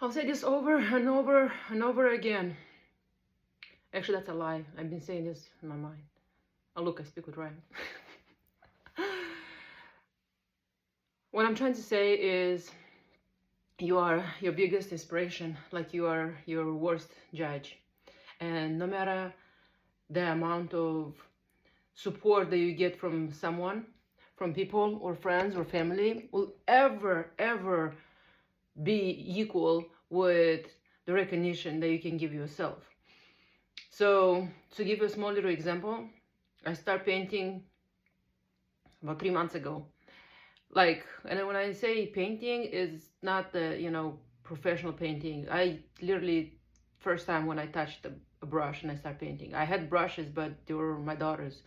I'll say this over and over and over again. Actually, that's a lie. I've been saying this in my mind. Oh, look, I speak with Ryan. What I'm trying to say is you are your biggest inspiration, like you are your worst judge. And no matter the amount of support that you get from someone, from people or friends or family, will ever be equal with the recognition that you can give yourself. So to give you a small little example, I started painting about 3 months ago. Like, and when I say painting, is not the, professional painting. I literally, first time when I touched a brush and I started painting. I had brushes, but they were my daughter's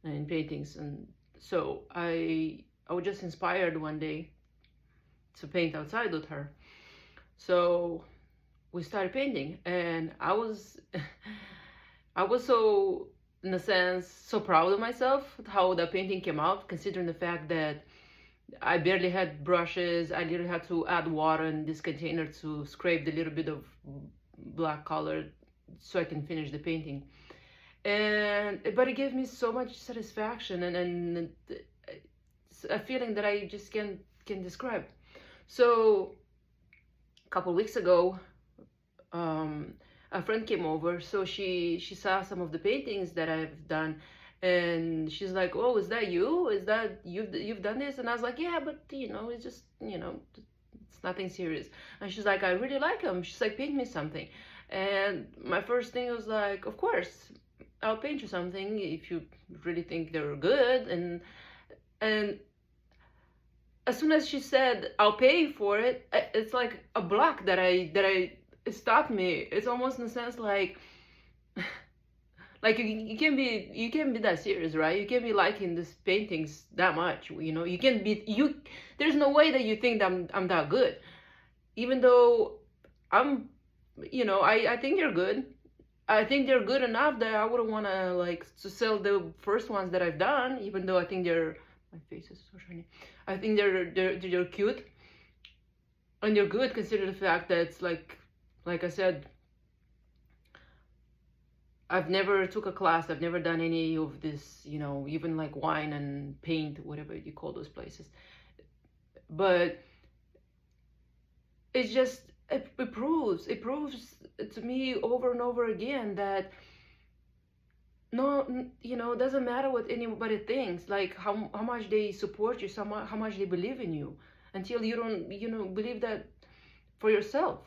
in paintings. And so I was just inspired one day to paint outside with her. So we started painting, and I was so, in a sense, so proud of myself how the painting came out, considering the fact that I barely had brushes. I literally had to add water in this container to scrape the little bit of black color so I can finish the painting. But it gave me so much satisfaction and a feeling that I just can describe. So a couple weeks ago, a friend came over, so she saw some of the paintings that I've done, and she's like, "Oh, is that you? Is that you've done this?" And I was like, "Yeah, but it's just it's nothing serious." And she's like, "I really like them." She's like, "Paint me something." And my first thing was like, "Of course, I'll paint you something if you really think they're good." And as soon as she said, "I'll pay for it," it's like a block that I it stopped me. It's almost in a sense like like you can't be that serious, right? You can't be liking these paintings that much. You can't be there's no way that you think that I'm that good, even though I'm I think they're good. I think they're good enough that I wouldn't want to like to sell the first ones that I've done, even though I think they're, my face is so shiny. I think they're cute and they're good, considering the fact that it's like I said, I've never took a class. I've never done any of this, even like wine and paint, whatever you call those places. But it's just, it proves to me over and over again that no, it doesn't matter what anybody thinks, like how much they support you, how much they believe in you, until you don't, believe that for yourself.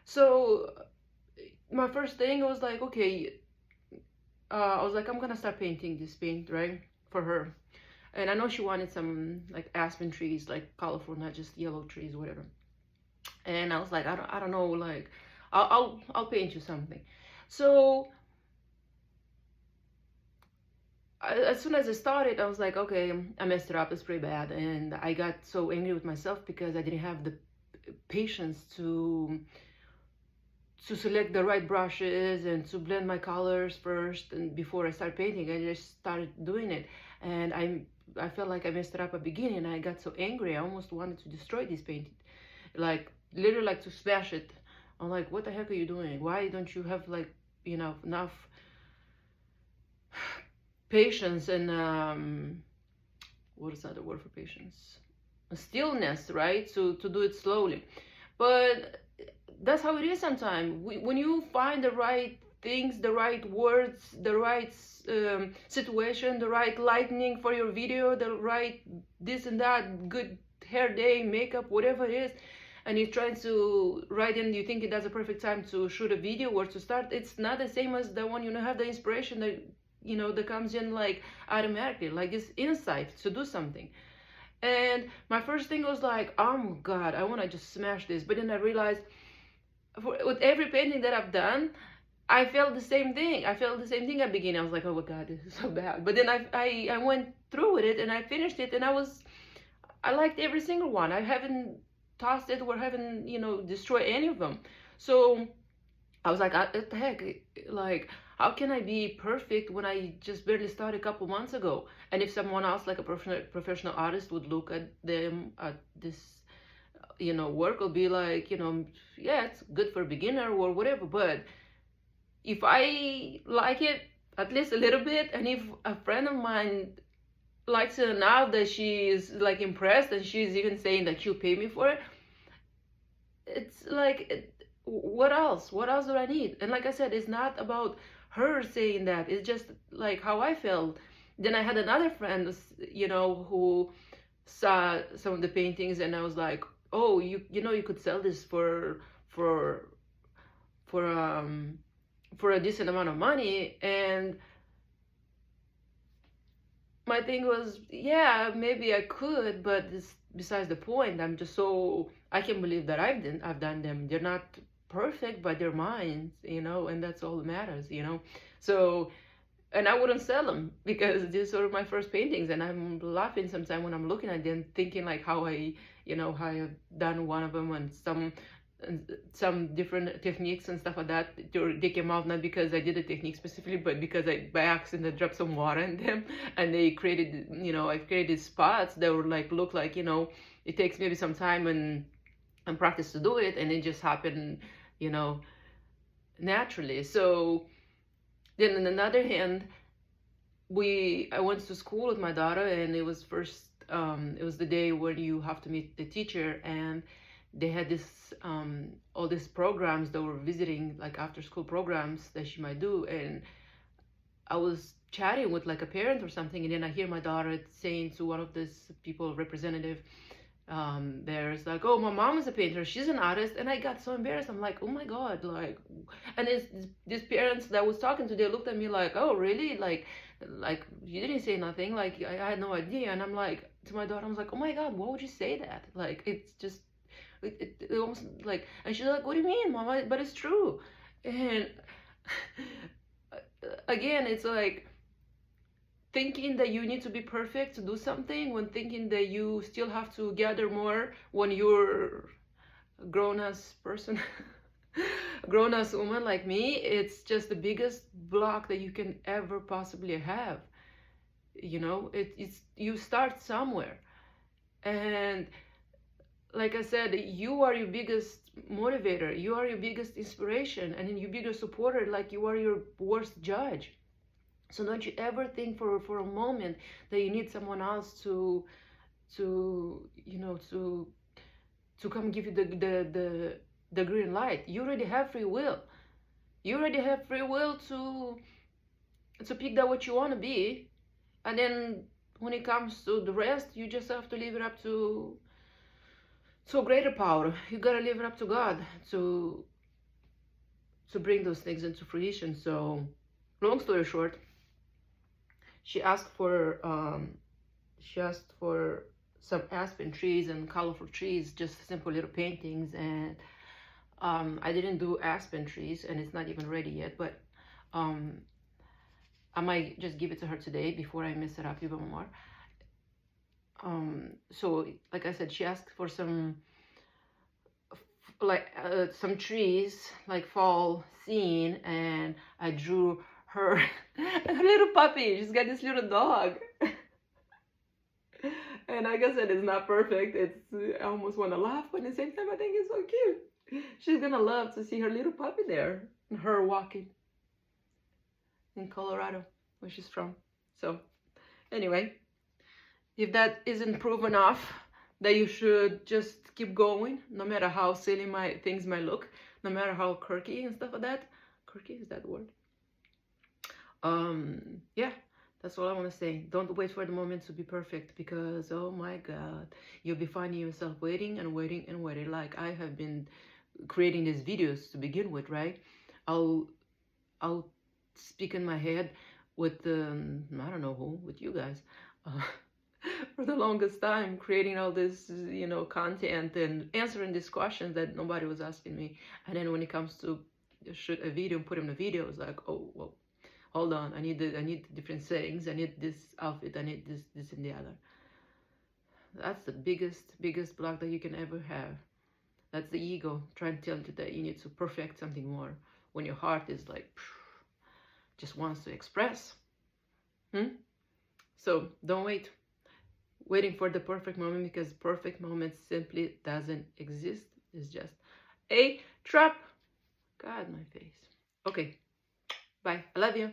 So my first thing was like, okay, I was like, I'm gonna start painting this paint, right, for her. And I know she wanted some like aspen trees, like colorful, not just yellow trees, whatever. And I was like, I don't know, like I'll paint you something. So as soon as I started, I was like, okay, I messed it up. It's pretty bad. And I got so angry with myself because I didn't have the patience to select the right brushes and to blend my colors first, and before I start painting. I just started doing it, and I felt like I messed it up at the beginning. I got so angry, I almost wanted to destroy this painting, like literally like to smash it. I'm like, what the heck are you doing? Why don't you have like enough patience and what is that, the word for patience? Stillness, right? To do it slowly. But that's how it is sometimes. When you find the right things, the right words, the right situation, the right lighting for your video, the right this and that, good hair day, makeup, whatever it is, and you're trying to write in, you think that's a perfect time to shoot a video or to start, it's not the same as the one have the inspiration that that comes in like automatically, like this insight to do something. And my first thing was like, oh God, I want to just smash this. But then I realized with every painting that I've done, I felt the same thing. I felt the same thing at the beginning. I was like, oh my God, this is so bad. But then I went through with it and I finished it, and I liked every single one. I haven't tossed it or haven't, destroyed any of them. So I was like, what the heck? Like, how can I be perfect when I just barely started a couple months ago? And if someone else, like a professional artist, would look at them, at this work will be like, yeah, it's good for beginner or whatever. But if I like it at least a little bit, and if a friend of mine likes it enough that she is like impressed and she's even saying that she'll pay me for it, it's like, what else? What else do I need? And like I said, it's not about her saying that. It's just like how I felt. Then I had another friend, who saw some of the paintings, and I was like, oh, you could sell this for for um for a decent amount of money. And my thing was, yeah, maybe I could, but this besides the point. I can't believe that I've done them. They're not perfect, but they're mine, and that's all that matters. So, and I wouldn't sell them because these are my first paintings, and I'm laughing sometimes when I'm looking at them, thinking like how I've done one of them, and some different techniques and stuff like that. They came out not because I did the technique specifically, but because I by accident dropped some water in them, and they created, I created spots that were like, look like, it takes maybe some time and practice to do it, and it just happened, naturally. So then on another hand, I went to school with my daughter, and it was the day when you have to meet the teacher, and they had all these programs that were visiting, like after school programs that she might do. And I was chatting with like a parent or something, and then I hear my daughter saying to one of these people, representative, there's like, oh, my mom is a painter, she's an artist. And I got so embarrassed. I'm like, oh my god, like, and it's these parents that I was talking to, they looked at me like, oh really, like you didn't say nothing, like I had no idea. And I'm like, to my daughter, I was like, oh my god, why would you say that? Like, it's just it almost like, and she's like, what do you mean, mama? But it's true. And again, it's like thinking that you need to be perfect to do something, when thinking that you still have to gather more when you're a grown-ass person, a grown-ass woman like me. It's just the biggest block that you can ever possibly have. It's you start somewhere. And like I said, you are your biggest motivator, you are your biggest inspiration, and then your biggest supporter. Like, you are your worst judge. So don't you ever think for a moment that you need someone else to come give you the green light. You already have free will. You already have free will to pick that what you want to be. And then when it comes to the rest, you just have to leave it up to a greater power. You gotta leave it up to God to bring those things into fruition. So, long story short, she asked for some aspen trees and colorful trees, just simple little paintings. And I didn't do aspen trees, and it's not even ready yet, but I might just give it to her today before I mess it up even more. So like I said, she asked for some trees, like fall scene, and I drew her a little puppy. She's got this little dog. And like I said, it's not perfect. I almost want to laugh, but at the same time, I think it's so cute. She's gonna love to see her little puppy there, and her walking in Colorado, where she's from. So anyway, if that isn't proof enough that you should just keep going, no matter how silly things might look, no matter how quirky and stuff like that. Quirky, is that the word? Yeah, that's all I want to say. Don't wait for the moment to be perfect, because oh my god, you'll be finding yourself waiting and waiting and waiting. Like I have been creating these videos to begin with, right? I'll speak in my head with I don't know who, with you guys, for the longest time, creating all this content and answering these questions that nobody was asking me. And then when it comes to shoot a video and put in a video, it's like, oh well, hold on, I need different settings, I need this outfit, I need this and the other. That's the biggest block that you can ever have. That's the ego trying to tell you that you need to perfect something more, when your heart is like just wants to express. So don't wait. waiting for the perfect moment, because perfect moment simply doesn't exist. It's just a trap. God, my face. Okay, bye. I love you.